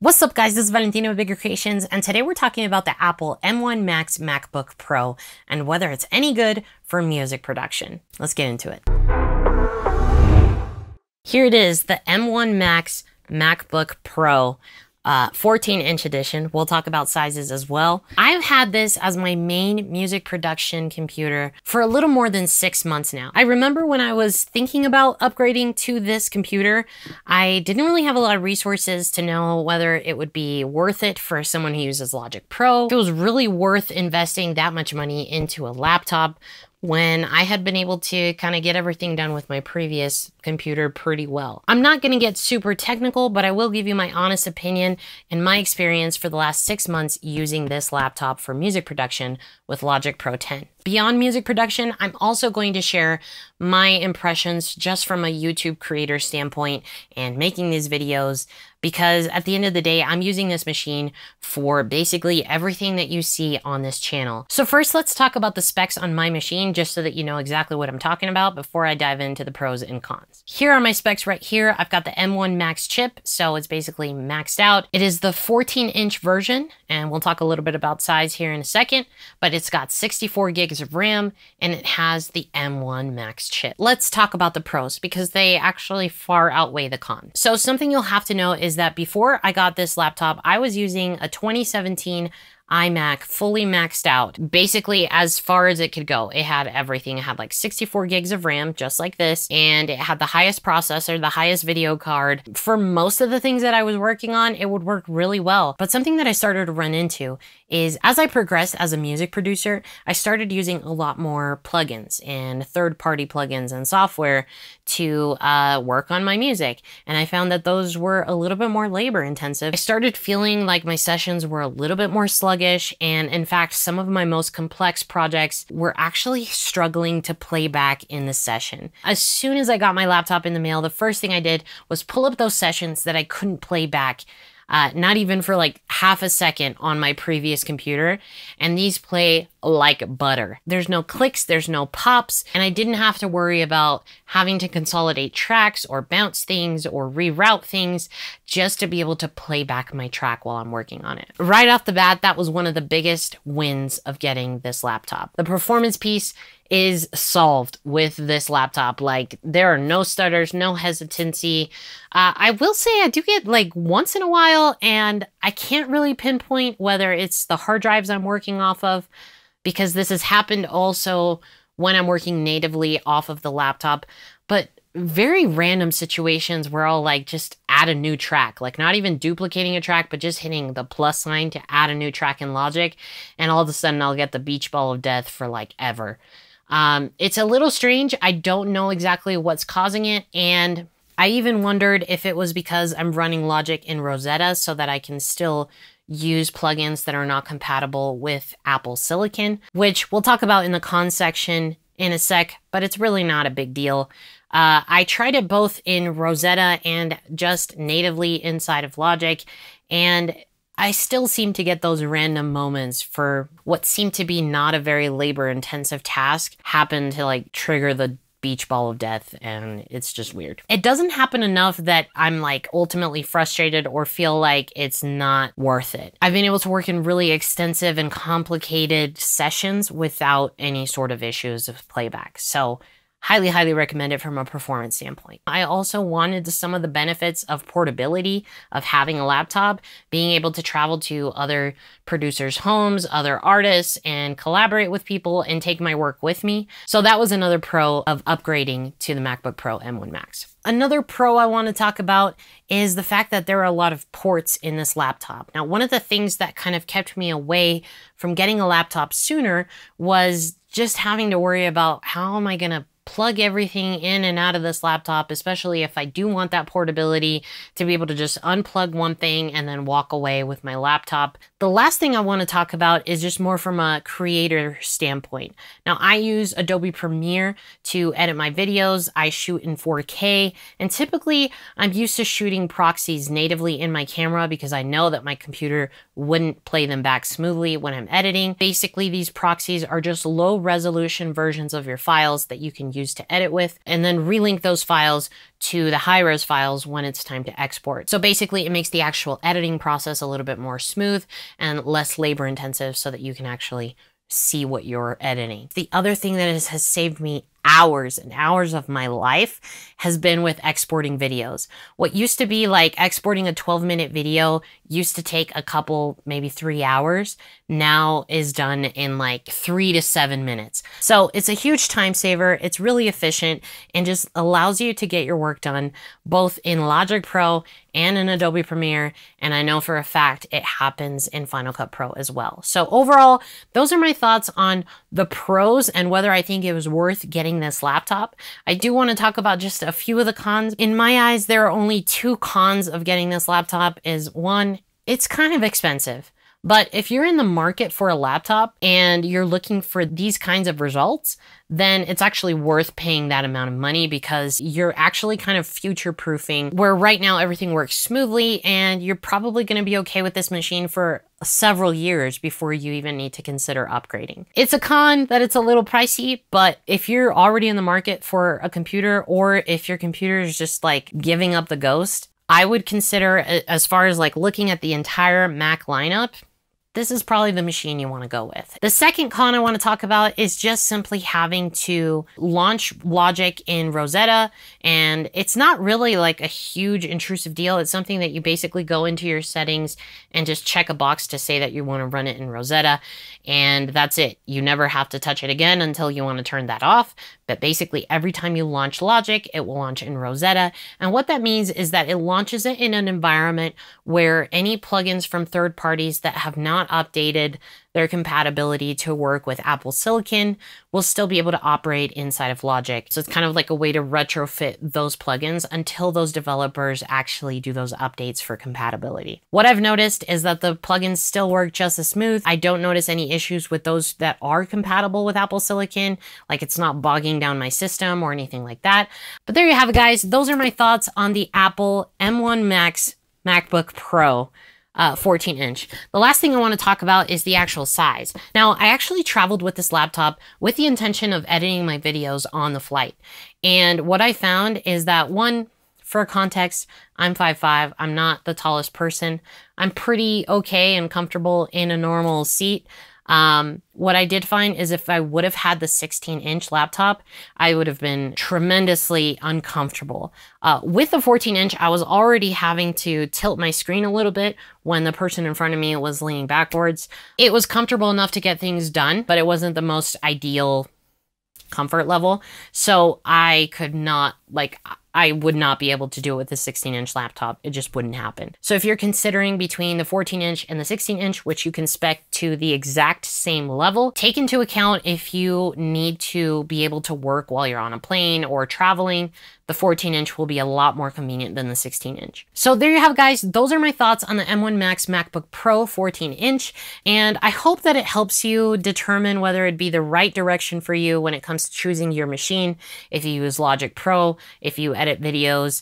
What's up guys, this is Valentina with Bigger Creations, and today we're talking about the Apple M1 MAX MacBook Pro and whether it's any good for music production. Let's get into it. Here it is, the M1 MAX MacBook Pro. 14-inch edition. We'll talk about sizes as well. I've had this as my main music production computer for a little more than 6 months now. I remember when I was thinking about upgrading to this computer, I didn't really have a lot of resources to know whether it would be worth it for someone who uses Logic Pro. If it was really worth investing that much money into a laptop when I had been able to kind of get everything done with my previous computer pretty well. I'm not going to get super technical, but I will give you my honest opinion and my experience for the last 6 months using this laptop for music production with Logic Pro 10. Beyond music production, I'm also going to share my impressions just from a YouTube creator standpoint and making these videos, because at the end of the day, I'm using this machine for basically everything that you see on this channel. So first, let's talk about the specs on my machine, just so that you know exactly what I'm talking about before I dive into the pros and cons. Here are my specs right here. I've got the M1 Max chip, so it's basically maxed out. It is the 14-inch version, and we'll talk a little bit about size here in a second, but it's got 64 gigs of RAM, and it has the M1 Max chip. Let's talk about the pros, because they actually far outweigh the cons. So something you'll have to know is that before I got this laptop, I was using a 2017 iMac fully maxed out, basically as far as it could go. It had everything. It had like 64 gigs of RAM, just like this, and it had the highest processor, the highest video card. For most of the things that I was working on, it would work really well. But something that I started to run into is, as I progressed as a music producer, I started using a lot more plugins and third-party plugins and software to work on my music. And I found that those were a little bit more labor intensive. I started feeling like my sessions were a little bit more sluggish, and in fact, some of my most complex projects were actually struggling to play back in the session. As soon as I got my laptop in the mail, the first thing I did was pull up those sessions that I couldn't play back, not even for like half a second on my previous computer, and these play like butter. There's no clicks, there's no pops, and I didn't have to worry about having to consolidate tracks or bounce things or reroute things just to be able to play back my track while I'm working on it. Right off the bat, that was one of the biggest wins of getting this laptop. The performance piece is solved with this laptop. Like, there are no stutters, no hesitancy. I will say I do get like once in a while, and I can't really pinpoint whether it's the hard drives I'm working off of, because this has happened also when I'm working natively off of the laptop, but very random situations where I'll like just add a new track, like not even duplicating a track, but just hitting the plus sign to add a new track in Logic, and all of a sudden I'll get the beach ball of death for like ever. It's a little strange. I don't know exactly what's causing it, and I even wondered if it was because I'm running Logic in Rosetta so that I can still use plugins that are not compatible with Apple Silicon, which we'll talk about in the cons section in a sec, but it's really not a big deal. I tried it both in Rosetta and just natively inside of Logic, and I still seem to get those random moments for what seemed to be not a very labor-intensive task happen to like trigger the beach ball of death, and it's just weird. It doesn't happen enough that I'm like ultimately frustrated or feel like it's not worth it. I've been able to work in really extensive and complicated sessions without any sort of issues of playback. So highly, highly recommend it from a performance standpoint. I also wanted some of the benefits of portability of having a laptop, being able to travel to other producers' homes, other artists, and collaborate with people and take my work with me. So that was another pro of upgrading to the MacBook Pro M1 Max. Another pro I want to talk about is the fact that there are a lot of ports in this laptop. Now, one of the things that kind of kept me away from getting a laptop sooner was just having to worry about how am I going to plug everything in and out of this laptop, especially if I do want that portability to be able to just unplug one thing and then walk away with my laptop. The last thing I want to talk about is just more from a creator standpoint. Now, I use Adobe Premiere to edit my videos. I shoot in 4K, and typically I'm used to shooting proxies natively in my camera because I know that my computer wouldn't play them back smoothly when I'm editing. Basically, these proxies are just low resolution versions of your files that you can use to edit with, and then relink those files to the high-res files when it's time to export. So basically it makes the actual editing process a little bit more smooth and less labor intensive so that you can actually see what you're editing. The other thing that has saved me hours and hours of my life has been with exporting videos. What used to be like exporting a 12-minute video used to take a couple, maybe 3 hours, now is done in like 3 to 7 minutes. So it's a huge time saver. It's really efficient and just allows you to get your work done both in Logic Pro and in Adobe Premiere. And I know for a fact it happens in Final Cut Pro as well. So overall, those are my thoughts on the pros and whether I think it was worth getting this laptop. I do want to talk about just a few of the cons. In my eyes, there are only 2 cons of getting this laptop. Is one, it's kind of expensive. But if you're in the market for a laptop and you're looking for these kinds of results, then it's actually worth paying that amount of money because you're actually kind of future-proofing where right now everything works smoothly and you're probably going to be okay with this machine for several years before you even need to consider upgrading. It's a con that it's a little pricey, but if you're already in the market for a computer or if your computer is just like giving up the ghost, I would consider, as far as like looking at the entire Mac lineup, this is probably the machine you want to go with. The second con I want to talk about is just simply having to launch Logic in Rosetta, and it's not really like a huge intrusive deal. It's something that you basically go into your settings and just check a box to say that you want to run it in Rosetta, and that's it. You never have to touch it again until you want to turn that off. But basically every time you launch Logic, it will launch in Rosetta. And what that means is that it launches it in an environment where any plugins from third parties that have not updated their compatibility to work with Apple Silicon will still be able to operate inside of Logic. So it's kind of like a way to retrofit those plugins until those developers actually do those updates for compatibility. What I've noticed is that the plugins still work just as smooth. I don't notice any issues with those that are compatible with Apple Silicon, like it's not bogging down my system or anything like that. But there you have it, guys. Those are my thoughts on the Apple M1 MAX MacBook Pro. 14-inch. The last thing I want to talk about is the actual size. Now, I actually traveled with this laptop with the intention of editing my videos on the flight. And what I found is that, one, for context, I'm 5'5". I'm not the tallest person. I'm pretty okay and comfortable in a normal seat. What I did find is if I would have had the 16-inch laptop, I would have been tremendously uncomfortable. With the 14-inch, I was already having to tilt my screen a little bit when the person in front of me was leaning backwards. It was comfortable enough to get things done, but it wasn't the most ideal comfort level. So I could not, I would not be able to do it with the 16-inch laptop. It just wouldn't happen. So if you're considering between the 14-inch and the 16-inch, which you can spec to the exact same level, take into account if you need to be able to work while you're on a plane or traveling, the 14-inch will be a lot more convenient than the 16-inch. So there you have it, guys. Those are my thoughts on the M1 MAX MacBook Pro 14-inch, and I hope that it helps you determine whether it'd be the right direction for you when it comes to choosing your machine. If you use Logic Pro, if you edit videos,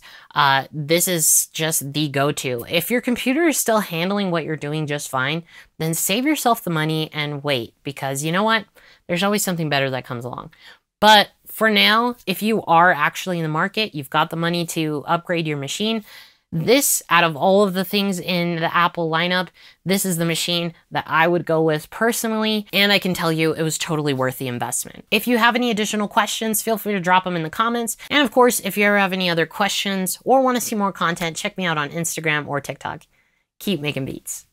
this is just the go-to. If your computer is still handling what you're doing just fine, then save yourself the money and wait, because you know what? There's always something better that comes along. But for now, if you are actually in the market, you've got the money to upgrade your machine, this, out of all of the things in the Apple lineup, this is the machine that I would go with personally, and I can tell you it was totally worth the investment. If you have any additional questions, feel free to drop them in the comments. And of course, if you ever have any other questions or want to see more content, check me out on Instagram or TikTok. Keep making beats.